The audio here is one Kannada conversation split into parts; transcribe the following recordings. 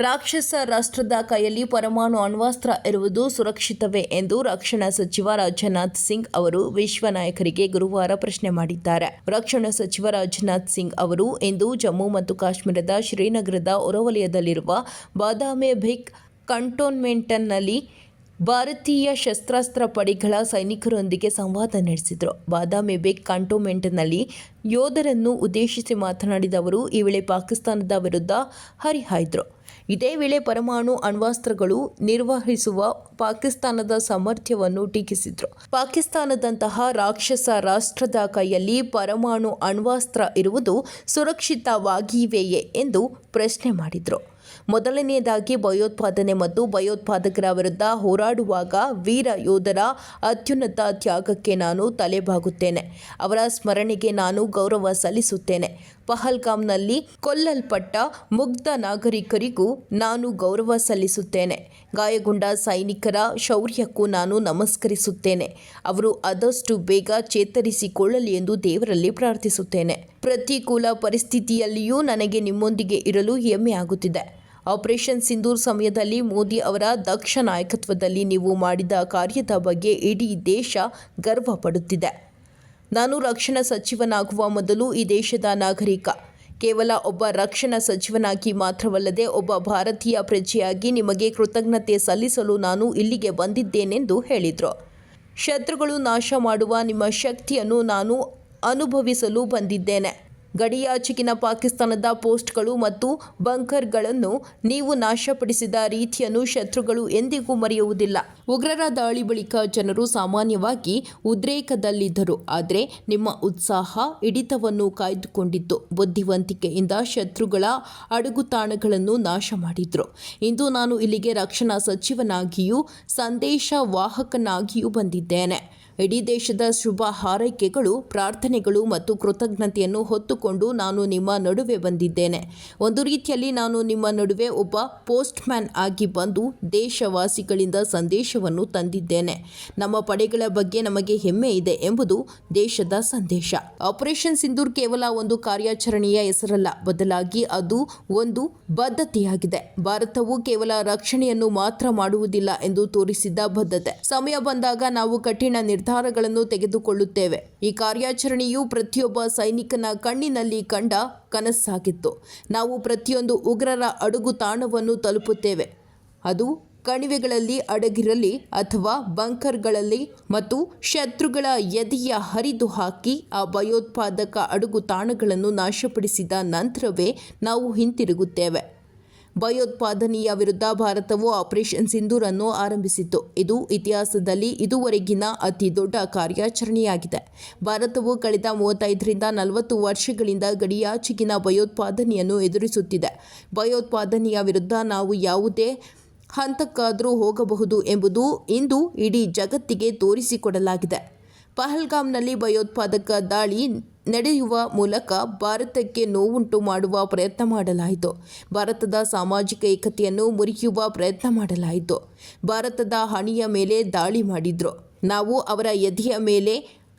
ರಾಕ್ಷಸ ರಾಷ್ಟ್ರದ ಕೈಯಲ್ಲಿ ಪರಮಾಣು ಅಣ್ವಸ್ತ್ರ ಇರುವುದು ಸುರಕ್ಷಿತವೇ ಎಂದು ರಕ್ಷಣಾ ಸಚಿವ ರಾಜನಾಥ್ ಸಿಂಗ್ ಅವರು ವಿಶ್ವ ನಾಯಕರಿಗೆ ಗುರುವಾರ ಪ್ರಶ್ನೆ ಮಾಡಿದ್ದಾರೆ. ರಕ್ಷಣಾ ಸಚಿವ ರಾಜನಾಥ್ ಸಿಂಗ್ ಅವರು ಇಂದು ಜಮ್ಮು ಮತ್ತು ಕಾಶ್ಮೀರದ ಶ್ರೀನಗರದ ಹೊರವಲಯದಲ್ಲಿರುವ ಬಾದಾಮಿ ಭಿಕ್ ಕಂಟೋನ್ಮೆಂಟ್ನಲ್ಲಿ ಭಾರತೀಯ ಸಶಸ್ತ್ರ ಪಡೆಗಳ ಸೈನಿಕರೊಂದಿಗೆ ಸಂವಾದ ನಡೆಸಿದರು. ಬಾದಾಮಿ ಭಿಕ್ ಕಂಟೋನ್ಮೆಂಟ್ನಲ್ಲಿ ಯೋಧರನ್ನು ಉದ್ದೇಶಿಸಿ ಮಾತನಾಡಿದ ಅವರು ಈ ವೇಳೆ ಪಾಕಿಸ್ತಾನದ ವಿರುದ್ಧ ಹರಿಹಾಯ್ದರು. ಇದೇ ವೇಳೆ ಪರಮಾಣು ಅಣ್ವಸ್ತ್ರಗಳು ನಿರ್ವಹಿಸುವ ಪಾಕಿಸ್ತಾನದ ಸಾಮರ್ಥ್ಯವನ್ನು ಟೀಕಿಸಿದರು. ಪಾಕಿಸ್ತಾನದಂತಹ ರಾಕ್ಷಸ ರಾಷ್ಟ್ರದ ಕೈಯಲ್ಲಿ ಪರಮಾಣು ಅಣ್ವಸ್ತ್ರ ಇರುವುದು ಸುರಕ್ಷಿತವಾಗಿವೆಯೇ ಎಂದು ಪ್ರಶ್ನೆ ಮಾಡಿದರು. ಮೊದಲನೆಯದಾಗಿ ಭಯೋತ್ಪಾದನೆ ಮತ್ತು ಭಯೋತ್ಪಾದಕರ ವಿರುದ್ಧ ಹೋರಾಡುವಾಗ ವೀರ ಯೋಧರ ಅತ್ಯುನ್ನತ ತ್ಯಾಗಕ್ಕೆ ನಾನು ತಲೆಬಾಗುತ್ತೇನೆ. ಅವರ ಸ್ಮರಣೆಗೆ ನಾನು ಗೌರವ ಸಲ್ಲಿಸುತ್ತೇನೆ. ಪಹಲ್ಗಾಮ್ನಲ್ಲಿ ಕೊಲ್ಲಲ್ಪಟ್ಟ ಮುಗ್ಧ ನಾಗರಿಕರಿಗೂ ನಾನು ಗೌರವ ಸಲ್ಲಿಸುತ್ತೇನೆ. ಗಾಯಗೊಂಡ ಸೈನಿಕರ ಶೌರ್ಯಕ್ಕೂ ನಾನು ನಮಸ್ಕರಿಸುತ್ತೇನೆ. ಅವರು ಆದಷ್ಟು ಬೇಗ ಚೇತರಿಸಿಕೊಳ್ಳಲಿ ಎಂದು ದೇವರಲ್ಲಿ ಪ್ರಾರ್ಥಿಸುತ್ತೇನೆ. ಪ್ರತಿಕೂಲ ಪರಿಸ್ಥಿತಿಯಲ್ಲಿಯೂ ನನಗೆ ನಿಮ್ಮೊಂದಿಗೆ ಇರಲು ಹೆಮ್ಮೆ ಆಗುತ್ತಿದೆ. ಆಪರೇಷನ್ ಸಿಂಧೂರ್ ಸಮಯದಲ್ಲಿ ಮೋದಿ ಅವರ ದಕ್ಷ ನಾಯಕತ್ವದಲ್ಲಿ ನೀವು ಮಾಡಿದ ಕಾರ್ಯದ ಬಗ್ಗೆ ಇಡೀ ದೇಶ ಗರ್ವ ಪಡುತ್ತಿದೆ. ನಾನು ರಕ್ಷಣಾ ಸಚಿವನಾಗುವ ಮೊದಲು ಈ ದೇಶದ ನಾಗರಿಕ, ಕೇವಲ ಒಬ್ಬ ರಕ್ಷಣಾ ಸಚಿವನಾಗಿ ಮಾತ್ರವಲ್ಲದೆ ಒಬ್ಬ ಭಾರತೀಯ ಪ್ರಜೆಯಾಗಿ ನಿಮಗೆ ಕೃತಜ್ಞತೆ ಸಲ್ಲಿಸಲು ನಾನು ಇಲ್ಲಿಗೆ ಬಂದಿದ್ದೇನೆಂದು ಹೇಳಿದರು. ಶತ್ರುಗಳು ನಾಶ ಮಾಡುವ ನಿಮ್ಮ ಶಕ್ತಿಯನ್ನು ನಾನು ಅನುಭವಿಸಲು ಬಂದಿದ್ದೇನೆ. ಗಡಿಯಾಚೆಗಿನ ಪಾಕಿಸ್ತಾನದ ಪೋಸ್ಟ್ಗಳು ಮತ್ತು ಬಂಕರ್ಗಳನ್ನು ನೀವು ನಾಶಪಡಿಸಿದ ರೀತಿಯನ್ನು ಶತ್ರುಗಳು ಎಂದಿಗೂ ಮರೆಯುವುದಿಲ್ಲ. ಉಗ್ರರ ದಾಳಿ ಬಳಿಕ ಜನರು ಸಾಮಾನ್ಯವಾಗಿ ಉದ್ರೇಕದಲ್ಲಿದ್ದರು. ಆದರೆ ನಿಮ್ಮ ಉತ್ಸಾಹ ಹಿಡಿತವನ್ನು ಕಾಯ್ದುಕೊಂಡಿತ್ತು. ಬುದ್ಧಿವಂತಿಕೆಯಿಂದ ಶತ್ರುಗಳ ಅಡಗುತಾಣಗಳನ್ನು ನಾಶ ಮಾಡಿದ್ರು. ಇಂದು ನಾನು ಇಲ್ಲಿಗೆ ರಕ್ಷಣಾ ಸಚಿವನಾಗಿಯೂ ಸಂದೇಶವಾಹಕನಾಗಿಯೂ ಬಂದಿದ್ದೇನೆ. ಇಡೀ ದೇಶದ ಶುಭ ಹಾರೈಕೆಗಳು, ಪ್ರಾರ್ಥನೆಗಳು ಮತ್ತು ಕೃತಜ್ಞತೆಯನ್ನು ಹೊತ್ತುಕೊಂಡು ನಾನು ನಿಮ್ಮ ನಡುವೆ ಬಂದಿದ್ದೇನೆ. ಒಂದು ರೀತಿಯಲ್ಲಿ ನಾನು ನಿಮ್ಮ ನಡುವೆ ಒಬ್ಬ ಪೋಸ್ಟ್ಮ್ಯಾನ್ ಆಗಿ ಬಂದು ದೇಶವಾಸಿಗಳಿಂದ ಸಂದೇಶವನ್ನು ತಂದಿದ್ದೇನೆ. ನಮ್ಮ ಪಡೆಗಳ ಬಗ್ಗೆ ನಮಗೆ ಹೆಮ್ಮೆ ಇದೆ ಎಂಬುದು ದೇಶದ ಸಂದೇಶ. ಆಪರೇಷನ್ ಸಿಂಧೂರ್ ಕೇವಲ ಒಂದು ಕಾರ್ಯಾಚರಣೆಯ ಹೆಸರಲ್ಲ, ಬದಲಾಗಿ ಅದು ಒಂದು ಬದ್ಧತೆಯಾಗಿದೆ. ಭಾರತವು ಕೇವಲ ರಕ್ಷಣೆಯನ್ನು ಮಾತ್ರ ಮಾಡುವುದಿಲ್ಲ ಎಂದು ತೋರಿಸಿದ ಬದ್ಧತೆ. ಸಮಯ ಬಂದಾಗ ನಾವು ಕಠಿಣ ನಿರ್ಧಾರಗಳನ್ನು ತೆಗೆದುಕೊಳ್ಳುತ್ತೇವೆ. ಈ ಕಾರ್ಯಾಚರಣೆಯು ಪ್ರತಿಯೊಬ್ಬ ಸೈನಿಕನ ಕಣ್ಣಿನಲ್ಲಿ ಕಂಡ ಕನಸಾಗಿತ್ತು. ನಾವು ಪ್ರತಿಯೊಂದು ಉಗ್ರರ ಅಡಗುತಾಣವನ್ನು ತಲುಪುತ್ತೇವೆ. ಅದು ಕಣಿವೆಗಳಲ್ಲಿ ಅಡಗಿರಲಿ ಅಥವಾ ಬಂಕರ್ಗಳಲ್ಲಿ, ಮತ್ತು ಶತ್ರುಗಳ ಎದೆಯ ಹರಿದು ಹಾಕಿ ಆ ಭಯೋತ್ಪಾದಕ ಅಡಗುತಾಣಗಳನ್ನು ನಾಶಪಡಿಸಿದ ನಂತರವೇ ನಾವು ಹಿಂತಿರುಗುತ್ತೇವೆ. ಭಯೋತ್ಪಾದನೆಯ ವಿರುದ್ಧ ಭಾರತವು ಆಪರೇಷನ್ ಸಿಂಧೂರ್ ಅನ್ನು ಆರಂಭಿಸಿತು. ಇದು ಇತಿಹಾಸದಲ್ಲಿ ಇದುವರೆಗಿನ ಅತಿ ದೊಡ್ಡ ಕಾರ್ಯಾಚರಣೆಯಾಗಿದೆ. ಭಾರತವು ಕಳೆದ 35ರಿಂದ 40 ವರ್ಷಗಳಿಂದ ಗಡಿಯಾಚೆಗಿನ ಭಯೋತ್ಪಾದನೆಯನ್ನು ಎದುರಿಸುತ್ತಿದೆ. ಭಯೋತ್ಪಾದನೆಯ ವಿರುದ್ಧ ನಾವು ಯಾವುದೇ ಹಂತಕ್ಕಾದರೂ ಹೋಗಬಹುದು ಎಂಬುದು ಇಂದು ಇಡೀ ಜಗತ್ತಿಗೆ ತೋರಿಸಿಕೊಡಲಾಗಿದೆ. ಪಹಲ್ಗಾಮ್ನಲ್ಲಿ ಭಯೋತ್ಪಾದಕ ದಾಳಿ ನಡೆಯುವ ಮೂಲಕ ಭಾರತಕ್ಕೆ ನೋವುಂಟು ಮಾಡುವ ಪ್ರಯತ್ನ ಮಾಡಲಾಯಿತು. ಭಾರತದ ಸಾಮಾಜಿಕ ಏಕತೆಯನ್ನು ಮುರಿಯುವ ಪ್ರಯತ್ನ ಮಾಡಲಾಯಿತು. ಭಾರತದ ಹಣೆಯ ಮೇಲೆ ದಾಳಿ ಮಾಡಿದ್ರು. ನಾವು ಅವರ ಎದೆಯ ಮೇಲೆ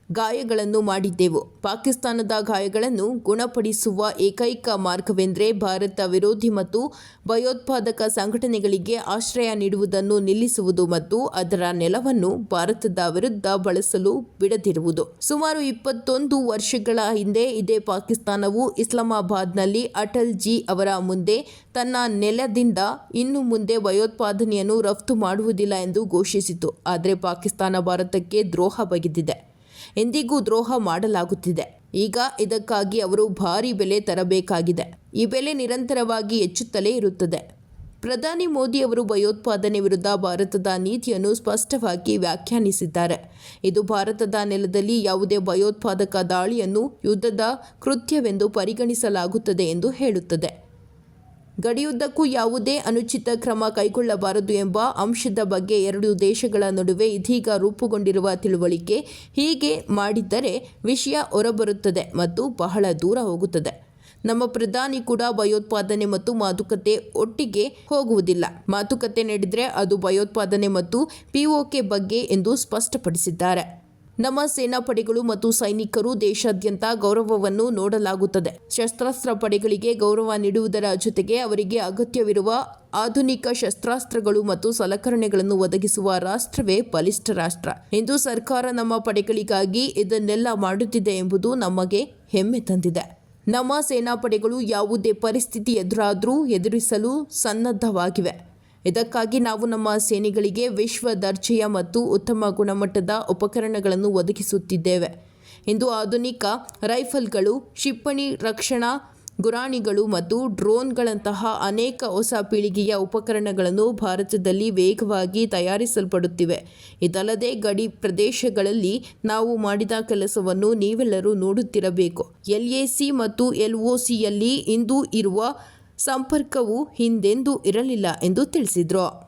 ಗಾಯಗಳನ್ನು ಮಾಡಿದ್ದೆವು. ಪಾಕಿಸ್ತಾನದ ಗಾಯಗಳನ್ನು ಗುಣಪಡಿಸುವ ಏಕೈಕ ಮಾರ್ಗವೆಂದರೆ ಭಾರತ ವಿರೋಧಿ ಮತ್ತು ಭಯೋತ್ಪಾದಕ ಸಂಘಟನೆಗಳಿಗೆ ಆಶ್ರಯ ನೀಡುವುದನ್ನು ನಿಲ್ಲಿಸುವುದು ಮತ್ತು ಅದರ ನೆಲವನ್ನು ಭಾರತದ ವಿರುದ್ಧ ಬಳಸಲು ಬಿಡದಿರುವುದು. ಸುಮಾರು 21 ವರ್ಷಗಳ ಹಿಂದೆ ಇದೇ ಪಾಕಿಸ್ತಾನವು ಇಸ್ಲಾಮಾಬಾದ್ನಲ್ಲಿ ಅಟಲ್ ಜಿ ಅವರ ಮುಂದೆ ತನ್ನ ನೆಲದಿಂದ ಇನ್ನು ಮುಂದೆ ಭಯೋತ್ಪಾದನೆಯನ್ನು ರಫ್ತು ಮಾಡುವುದಿಲ್ಲ ಎಂದು ಘೋಷಿಸಿತು. ಆದರೆ ಪಾಕಿಸ್ತಾನ ಭಾರತಕ್ಕೆ ದ್ರೋಹ ಬಗೆದಿದೆ. ಎಂದಿಗೂ ದ್ರೋಹ ಮಾಡಲಾಗುತ್ತಿದೆ. ಈಗ ಇದಕ್ಕಾಗಿ ಅವರು ಭಾರಿ ಬೆಲೆ ತರಬೇಕಾಗಿದೆ. ಈ ಬೆಲೆ ನಿರಂತರವಾಗಿ ಹೆಚ್ಚುತ್ತಲೇ ಇರುತ್ತದೆ. ಪ್ರಧಾನಿ ಮೋದಿ ಅವರು ಭಯೋತ್ಪಾದನೆ ವಿರುದ್ಧ ಭಾರತದ ನೀತಿಯನ್ನು ಸ್ಪಷ್ಟವಾಗಿ ವ್ಯಾಖ್ಯಾನಿಸಿದ್ದಾರೆ. ಇದು ಭಾರತದ ನೆಲದಲ್ಲಿ ಯಾವುದೇ ಭಯೋತ್ಪಾದಕ ದಾಳಿಯನ್ನು ಯುದ್ಧದ ಕೃತ್ಯವೆಂದು ಪರಿಗಣಿಸಲಾಗುತ್ತದೆ ಎಂದು ಹೇಳುತ್ತದೆ. ಗಡಿಯುದ್ದಕ್ಕೂ ಯಾವುದೇ ಅನುಚಿತ ಕ್ರಮ ಕೈಗೊಳ್ಳಬಾರದು ಎಂಬ ಅಂಶದ ಬಗ್ಗೆ ಎರಡು ದೇಶಗಳ ನಡುವೆ ಇದೀಗ ರೂಪುಗೊಂಡಿರುವ ತಿಳುವಳಿಕೆ. ಹೀಗೆ ಮಾಡಿದ್ದರೆ ವಿಷಯ ಹೊರಬರುತ್ತದೆ ಮತ್ತು ಬಹಳ ದೂರ ಹೋಗುತ್ತದೆ. ನಮ್ಮ ಪ್ರಧಾನಿ ಕೂಡ ಭಯೋತ್ಪಾದನೆ ಮತ್ತು ಮಾತುಕತೆ ಒಟ್ಟಿಗೆ ಹೋಗುವುದಿಲ್ಲ. ಮಾತುಕತೆ ನಡೆದರೆ ಅದು ಭಯೋತ್ಪಾದನೆ ಮತ್ತು POK ಬಗ್ಗೆ ಎಂದು ಸ್ಪಷ್ಟಪಡಿಸಿದ್ದಾರೆ. ನಮ್ಮ ಸೇನಾಪಡೆಗಳು ಮತ್ತು ಸೈನಿಕರು ದೇಶಾದ್ಯಂತ ಗೌರವವನ್ನು ನೋಡಲಾಗುತ್ತದೆ. ಶಸ್ತ್ರಾಸ್ತ್ರ ಪಡೆಗಳಿಗೆ ಗೌರವ ನೀಡುವುದರ ಜೊತೆಗೆ ಅವರಿಗೆ ಅಗತ್ಯವಿರುವ ಆಧುನಿಕ ಶಸ್ತ್ರಾಸ್ತ್ರಗಳು ಮತ್ತು ಸಲಕರಣೆಗಳನ್ನು ಒದಗಿಸುವ ರಾಷ್ಟ್ರವೇ ಬಲಿಷ್ಠ ರಾಷ್ಟ್ರ. ಇಂದು ಸರ್ಕಾರ ನಮ್ಮ ಪಡೆಗಳಿಗಾಗಿ ಇದನ್ನೆಲ್ಲ ಮಾಡುತ್ತಿದೆ ಎಂಬುದು ನಮಗೆ ಹೆಮ್ಮೆ ತಂದಿದೆ. ನಮ್ಮ ಸೇನಾಪಡೆಗಳು ಯಾವುದೇ ಪರಿಸ್ಥಿತಿ ಎದುರಾದರೂ ಎದುರಿಸಲು ಸನ್ನದ್ಧವಾಗಿವೆ. ಇದಕ್ಕಾಗಿ ನಾವು ನಮ್ಮ ಸೇನೆಗಳಿಗೆ ವಿಶ್ವ ದರ್ಜೆಯ ಮತ್ತು ಉತ್ತಮ ಗುಣಮಟ್ಟದ ಉಪಕರಣಗಳನ್ನು ಒದಗಿಸುತ್ತಿದ್ದೇವೆ. ಇಂದು ಆಧುನಿಕ ರೈಫಲ್ಗಳು, ಕ್ಷಿಪಣಿ ರಕ್ಷಣಾ ಗುರಾಣಿಗಳು ಮತ್ತು ಡ್ರೋನ್ಗಳಂತಹ ಅನೇಕ ಹೊಸ ಪೀಳಿಗೆಯ ಉಪಕರಣಗಳನ್ನು ಭಾರತದಲ್ಲಿ ವೇಗವಾಗಿ ತಯಾರಿಸಲ್ಪಡುತ್ತಿವೆ. ಇದಲ್ಲದೆ ಗಡಿ ಪ್ರದೇಶಗಳಲ್ಲಿ ನಾವು ಮಾಡಿದ ಕೆಲಸವನ್ನು ನೀವೆಲ್ಲರೂ ನೋಡುತ್ತಿರಬೇಕು. LAC ಮತ್ತು LOCಯಲ್ಲಿ ಇಂದು ಇರುವ ಸಂಪರ್ಕವು ಹಿಂದೆಂದೂ ಇರಲಿಲ್ಲ ಎಂದು ತಿಳಿಸಿದರು.